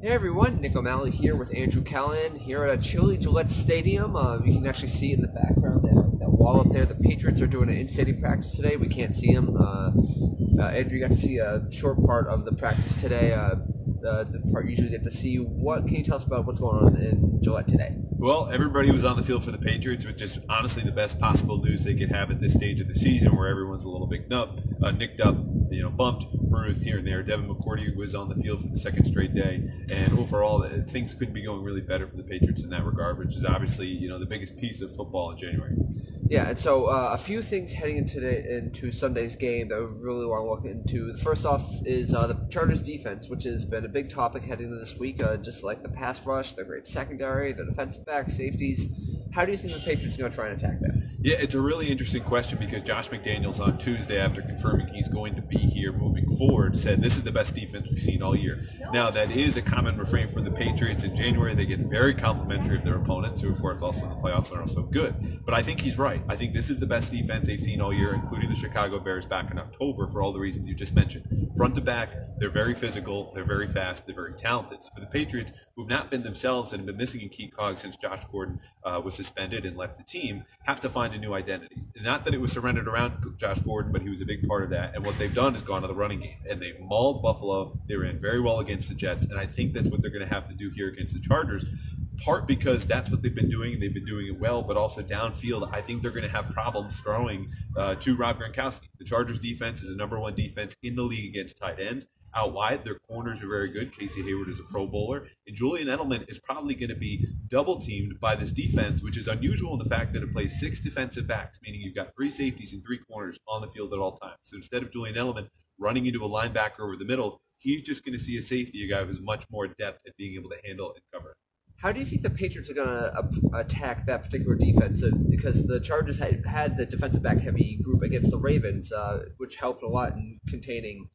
Hey everyone, Nick O'Malley here with Andrew Callahan here at a chilly Gillette Stadium. You can actually see in the background that wall up there. The Patriots are doing an in-stadium practice today. We can't see them. Andrew, you got to see a short part of the practice today. The part you usually get to see. What can you tell us about what's going on in Gillette today? Well, everybody was on the field for the Patriots, which is honestly the best possible news they could have at this stage of the season, where everyone's a little bit nicked up, bumped, bruised here and there. Devin McCourty was on the field for the second straight day, and overall, things couldn't be going really better for the Patriots in that regard, which is obviously the biggest piece of football in January. Yeah, and so a few things heading into Sunday's game that we really want to look into. First off is the Chargers' defense, which has been a big topic heading into this week, just like the pass rush, their great secondary, the defensive back, safeties. How do you think the Patriots are going to try and attack that? Yeah, it's a really interesting question because Josh McDaniels on Tuesday, after confirming he's going to be here moving forward, said this is the best defense we've seen all year. Now, that is a common refrain from the Patriots. In January, they get very complimentary of their opponents, who, of course, also in the playoffs are also good. But I think he's right. I think this is the best defense they've seen all year, including the Chicago Bears back in October, for all the reasons you just mentioned. Front to back, they're very physical, they're very fast, they're very talented. So for the Patriots, who've not been themselves and have been missing a key cog since Josh Gordon was suspended and left the team, have to find a new identity. Not that it was surrendered around Josh Gordon, but he was a big part of that. And what they've done is gone to the running game. And they mauled Buffalo. They ran very well against the Jets. And I think that's what they're going to have to do here against the Chargers. Part because that's what they've been doing, and they've been doing it well, but also downfield, I think they're going to have problems throwing to Rob Gronkowski. The Chargers' defense is the number one defense in the league against tight ends. Out wide, their corners are very good. Casey Hayward is a Pro Bowler. And Julian Edelman is probably going to be double-teamed by this defense, which is unusual in the fact that it plays 6 defensive backs, meaning you've got 3 safeties and 3 corners on the field at all times. So instead of Julian Edelman running into a linebacker over the middle, he's just going to see a safety, a guy who's much more adept at being able to handle and cover. How do you think the Patriots are going to attack that particular defense? Because the Chargers had the defensive back heavy group against the Ravens, which helped a lot in containing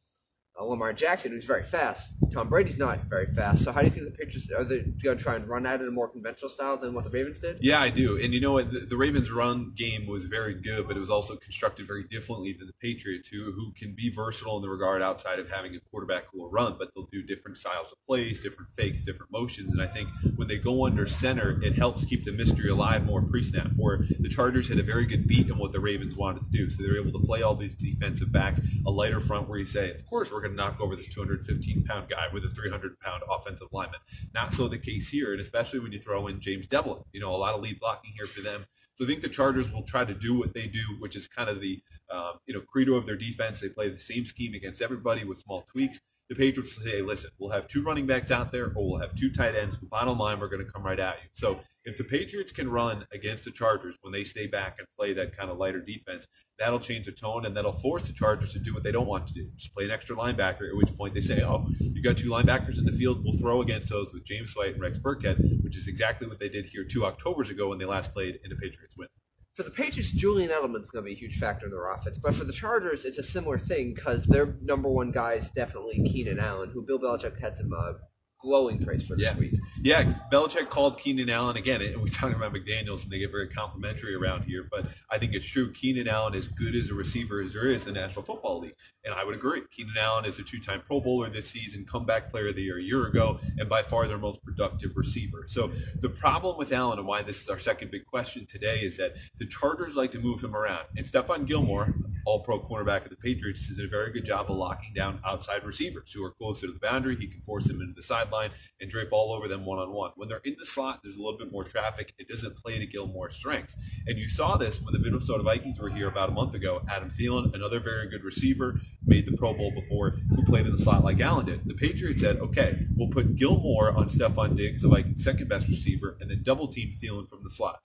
Lamar Jackson, who's very fast. Tom Brady's not very fast. So how do you think the Patriots are they going to try and run at it in a more conventional style than what the Ravens did? Yeah, I do. And you know what? The Ravens' run game was very good, but it was also constructed very differently than the Patriots, who can be versatile in the regard outside of having a quarterback who will run, but they'll do different styles of plays, different fakes, different motions. And I think when they go under center, it helps keep the mystery alive more pre-snap, where the Chargers had a very good beat in what the Ravens wanted to do. So they were able to play all these defensive backs, a lighter front where you say, of course, we're going to knock over this 215-pound guy with a 300-pound offensive lineman. Not so the case here, and especially when you throw in James Devlin. A lot of lead blocking here for them. So I think the Chargers will try to do what they do, which is kind of the credo of their defense. They play the same scheme against everybody with small tweaks. The Patriots will say, hey, listen, we'll have 2 running backs out there, or we'll have 2 tight ends, but bottom line, we're going to come right at you. So if the Patriots can run against the Chargers when they stay back and play that kind of lighter defense, that'll change the tone, and that'll force the Chargers to do what they don't want to do, just play an extra linebacker, at which point they say, oh, you got 2 linebackers in the field, we'll throw against those with James White and Rex Burkhead, which is exactly what they did here 2 Octobers ago when they last played in a Patriots win. For the Patriots, Julian Edelman's going to be a huge factor in their offense. But for the Chargers, it's a similar thing because their number one guy is definitely Keenan Allen, who Bill Belichick had some glowing praise for this week. Yeah, Belichick called Keenan Allen again, and we talk about McDaniels, and they get very complimentary around here, but I think it's true. Keenan Allen is good as a receiver as there is in the National Football League, and I would agree. Keenan Allen is a 2-time Pro Bowler this season, comeback player of the year a year ago, and by far their most productive receiver. So the problem with Allen, and why this is our second big question today, is that the Chargers like to move him around, and Stephon Gilmore, all-pro cornerback of the Patriots, does a very good job of locking down outside receivers who are closer to the boundary. He can force them into the sideline and drape all over them one-on-one. When they're in the slot, there's a little bit more traffic. It doesn't play to Gilmore's strengths. And you saw this when the Minnesota Vikings were here about a month ago. Adam Thielen, another very good receiver, made the Pro Bowl before, who played in the slot like Allen did. The Patriots said, okay, we'll put Gilmore on Stephon Diggs, the Vikings' second-best receiver, and then double-team Thielen from the slot.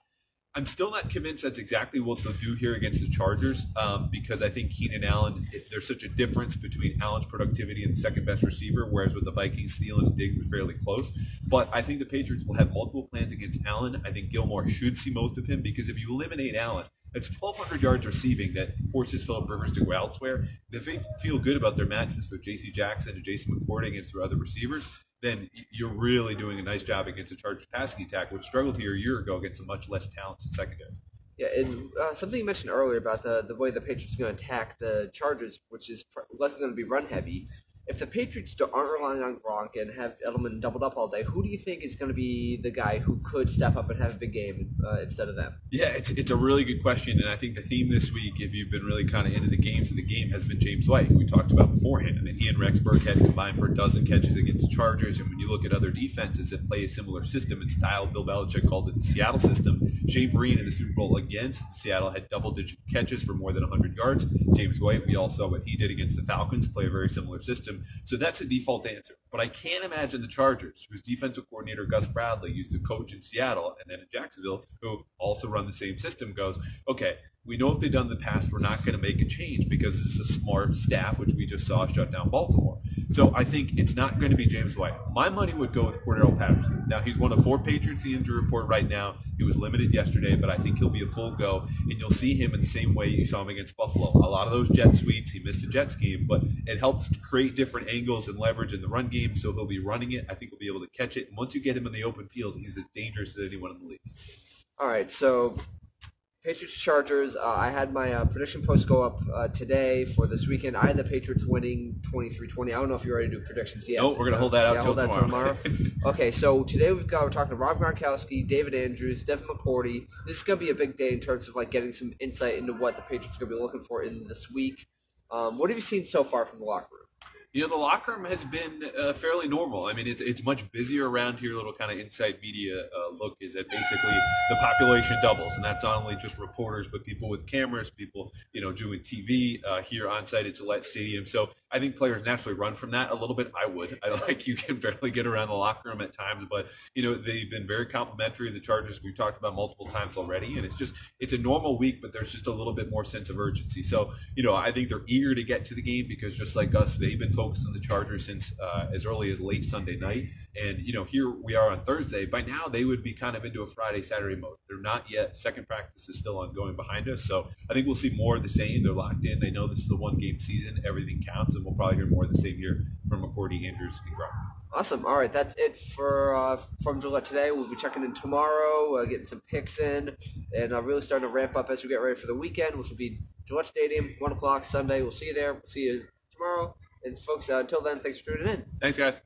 I'm still not convinced that's exactly what they'll do here against the Chargers because I think Keenan Allen, there's such a difference between Allen's productivity and the second-best receiver, whereas with the Vikings, Thielen and Diggs were fairly close. But I think the Patriots will have multiple plans against Allen. I think Gilmore should see most of him because if you eliminate Allen, It's 1,200 yards receiving that forces Philip Rivers to go elsewhere. If they feel good about their matchups with J.C. Jackson and Jason McCourty against their other receivers, then you're really doing a nice job against the Chargers passing attack, which struggled here a year ago against a much less talented secondary. Yeah, and something you mentioned earlier about the way the Patriots are going to attack the Chargers, which is likely going to be run heavy. if the Patriots aren't relying on Gronk and have Edelman doubled up all day, who do you think is going to be the guy who could step up and have a big game instead of them? Yeah, it's a really good question, and I think the theme this week, if you've been really kind of into the games of the game, has been James White, who we talked about beforehand. I mean, he and Rex Burkhead combined for a dozen catches against the Chargers, and when you look at other defenses that play a similar system and style, Bill Belichick called it the Seattle system. Shane Vereen in the Super Bowl against Seattle had double-digit catches for more than 100 yards. James White, we all saw what he did against the Falcons, play a very similar system. So that's a default answer. But I can't imagine the Chargers, whose defensive coordinator Gus Bradley used to coach in Seattle and then in Jacksonville, who also run the same system, goes, okay, we know if they've done in the past, we're not going to make a change because it's a smart staff, which we just saw shut down Baltimore. So I think it's not going to be James White. My money would go with Cordell Patterson. Now, he's one of 4 Patriots in the injury report right now. He was limited yesterday, but I think he'll be a full go, and you'll see him in the same way you saw him against Buffalo. A lot of those jet sweeps, he missed a Jets game, but it helps to create different angles and leverage in the run game, so he'll be running it. I think he'll be able to catch it, and once you get him in the open field, he's as dangerous as anyone in the league. All right, so Patriots Chargers. I had my prediction post go up today for this weekend. I had the Patriots winning 23-20. I don't know if you're ready to do predictions yet. No, we're going to hold that out till tomorrow. Okay, so today we're talking to Rob Gronkowski, David Andrews, Devin McCourty. This is going to be a big day in terms of getting some insight into what the Patriots are going to be looking for in this week. What have you seen so far from the locker room? The locker room has been fairly normal. I mean, it's much busier around here. A little kind of inside media look is that basically the population doubles, and that's not only just reporters, but people with cameras, people doing TV here on site at Gillette Stadium. So I think players naturally run from that a little bit. You can barely get around the locker room at times, but they've been very complimentary of the Chargers. We've talked about multiple times already, and it's a normal week, but there's just a little bit more sense of urgency. So I think they're eager to get to the game because just like us, they've been focused on the Chargers since as early as late Sunday night. And, here we are on Thursday. By now, they would be kind of into a Friday, Saturday mode. They're not yet. Second practice is still ongoing behind us. So I think we'll see more of the same. They're locked in. They know this is a one-game season. Everything counts. And we'll probably hear more of the same here from McCourty, Andrews, and Gronk. Awesome. All right, that's it for from Gillette today. We'll be checking in tomorrow, getting some picks in, and really starting to ramp up as we get ready for the weekend, which will be Gillette Stadium, 1 o'clock Sunday. We'll see you there. We'll see you tomorrow. And folks, until then, thanks for tuning in. Thanks, guys.